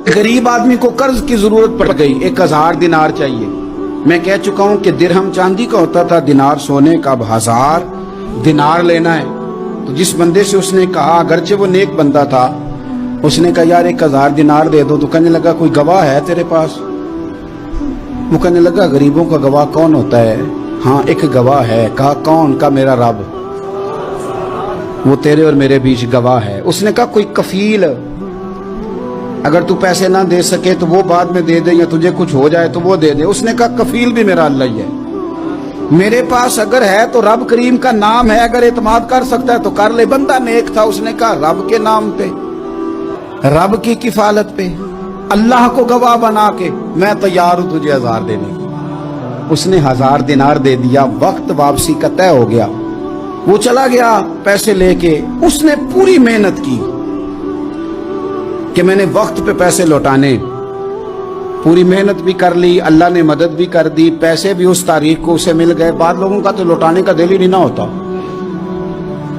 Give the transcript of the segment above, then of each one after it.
गरीब आदमी को कर्ज की जरूरत पड़ गई, 1000 दिनार चाहिए। मैं कह चुका हूं कि दिरहम चांदी का होता था, दिनार सोने का। अब 1000 दिनार लेना है। तो जिस बंदे से उसने कहा, अगरचे वो नेक बंदा था, उसने कहा यार 1000 दिनार दे दो। तो कहने लगा कोई गवाह है तेरे पास? वो कहने लगा गरीबों का गवाह कौन होता है? हाँ एक गवाह है। कहा कौन? का मेरा रब, वो तेरे और मेरे बीच गवाह है। उसने कहा कोई कफील, अगर तू पैसे ना दे सके तो वो बाद में दे दे, या तुझे कुछ हो जाए तो वो दे दे। उसने कहा कफील भी मेरा अल्लाह ही है। मेरे पास अगर है तो रब करीम का नाम है, अगर एतमाद कर सकता है तो कर ले। बंदा नेक था, उसने कहा रब के नाम पे, रब की किफालत पे, अल्लाह को गवाह बना के मैं तैयार हूं तुझे 1000 देने को। उसने 1000 दिनार दे दिया। वक्त वापसी का तय हो गया। वो चला गया पैसे लेके। उसने पूरी मेहनत की कि मैंने वक्त पे पैसे लौटाने, पूरी मेहनत भी कर ली, अल्लाह ने मदद भी कर दी, पैसे भी उस तारीख को उसे मिल गए। बाद लोगों का तो लौटाने का दिल ही नहीं ना होता।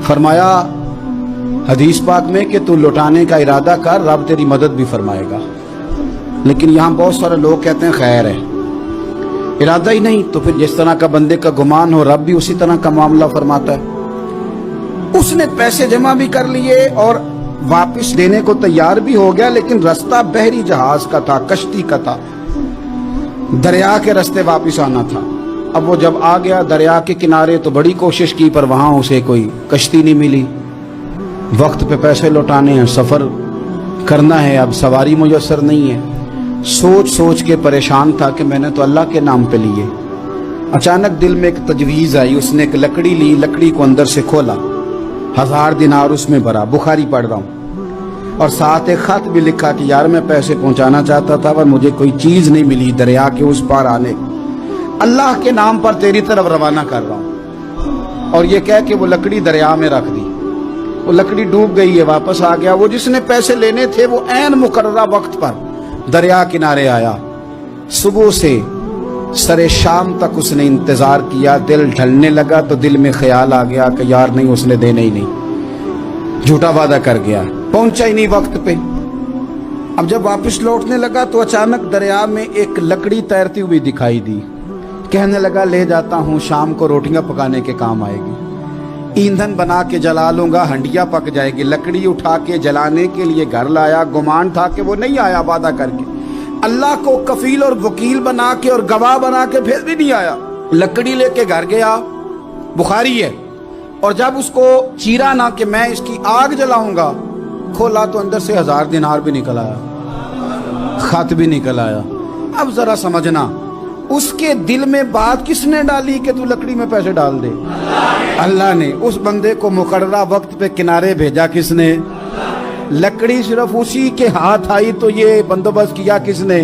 फरमाया हदीस पाक में कि तू लौटाने का इरादा कर, रब तेरी मदद भी फरमाएगा। लेकिन यहां बहुत सारे लोग कहते हैं खैर है, इरादा ही नहीं। तो फिर जिस तरह का बंदे का गुमान हो, रब भी उसी तरह का मामला फरमाता है। उसने पैसे जमा भी कर लिए और वापस देने को तैयार भी हो गया, लेकिन रास्ता बहरी जहाज का था, कश्ती का था, दरिया के रास्ते वापस आना था। अब वो जब आ गया दरिया के किनारे तो बड़ी कोशिश की, पर वहां उसे कोई कश्ती नहीं मिली। वक्त पे पैसे लौटाने हैं, सफर करना है, अब सवारी मुयस्सर नहीं है। सोच सोच के परेशान था कि मैंने तो अल्लाह के नाम पे लिए। अचानक दिल में एक तजवीज आई। उसने एक लकड़ी ली, लकड़ी को अंदर से खोला, 1000 दिनार उसमें भरा। बुखारी पढ़ रहा हूं, और साथ एक खत भी लिखा कि यार मैं पैसे पहुंचाना चाहता था पर मुझे कोई चीज नहीं मिली दरिया के उस पार आने, अल्लाह के नाम पर तेरी तरफ रवाना कर रहा हूं। और ये कह के वो लकड़ी दरिया में रख दी। वो लकड़ी डूब गई है, वापस आ गया। वो जिसने पैसे लेने थे वो ऐन मुकर्ररा वक्त पर दरिया किनारे आया। सुबह से सरे शाम तक उसने इंतजार किया। दिल ढलने लगा तो दिल में ख्याल आ गया कि यार नहीं, उसने देने ही नहीं, झूठा वादा कर गया, पहुंचा ही नहीं वक्त पे। अब जब वापस लौटने लगा तो अचानक दरिया में एक लकड़ी तैरती हुई दिखाई दी। कहने लगा ले जाता हूं, शाम को रोटियां पकाने के काम आएगी, ईंधन बना के जला लूंगा, हंडिया पक जाएगी। लकड़ी उठा के जलाने के लिए घर लाया। गुमान था कि वो नहीं आया वादा करके। अल्लाह को कफील और वकील बना के और गवाह बना के फिर भी नहीं आया। लकड़ी लेके घर गया, बुखारी है, और जब उसको चीरा ना कि मैं इसकी आग जलाऊंगा, खोला तो अंदर से 1000 दिनार भी निकल आया, खत भी निकल आया। अब जरा समझना, उसके दिल में बात किसने डाली कि तू लकड़ी में पैसे डाल दे? अल्लाह ने। उस बंदे को मुकर्ररा वक्त पे किनारे भेजा किसने? लकड़ी सिर्फ उसी के हाथ आई तो ये बंदोबस्त किया किसने?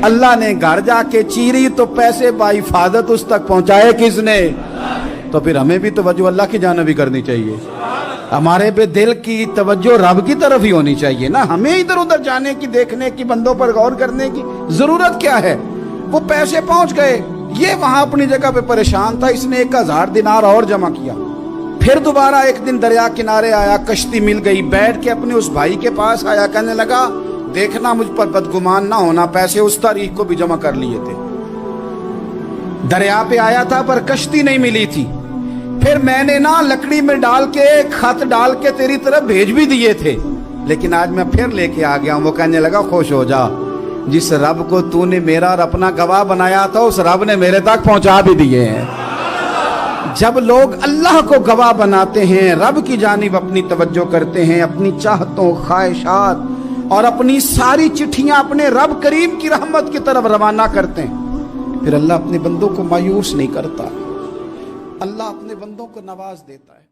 अल्लाह ने। घर जाके चीरी तो पैसे बाहिफाजत उस तक पहुंचाए किसने? तो फिर हमें भी तवज्जो अल्लाह की जानिब भी करनी चाहिए। हमारे पे दिल की तवज्जो रब की तरफ ही होनी चाहिए ना। हमें इधर उधर जाने की, देखने की, बंदों पर गौर करने की जरूरत क्या है? वो पैसे पहुंच गए, ये वहां अपनी जगह पे परेशान था। इसने 1000 दिनार और जमा किया। फिर दोबारा एक दिन दरिया किनारे आया, कश्ती मिल गई, बैठ के अपने उस भाई के पास आया। कहने लगा देखना मुझ पर बदगुमान ना होना, पैसे उस तारीख को भी जमा कर लिए थे। दरिया पे आया था पर कश्ती नहीं मिली थी। फिर मैंने ना लकड़ी में डाल के, खत डाल के तेरी तरफ भेज भी दिए थे, लेकिन आज मैं फिर लेके आ गया हूं। वो कहने लगा खुश हो जा, जिस रब को तूने मेरा और अपना गवाह बनाया था उस रब ने मेरे तक पहुंचा भी दिए हैं। जब लोग अल्लाह को गवाह बनाते हैं, रब की जानिब अपनी तवज्जो करते हैं, अपनी चाहतों, ख्वाहिशात और अपनी सारी चिट्ठियां अपने रब करीम की रहमत की तरफ रवाना करते हैं, फिर अल्लाह अपने बंदों को मायूस नहीं करता। अल्लाह अपने बंदों को नवाज देता है।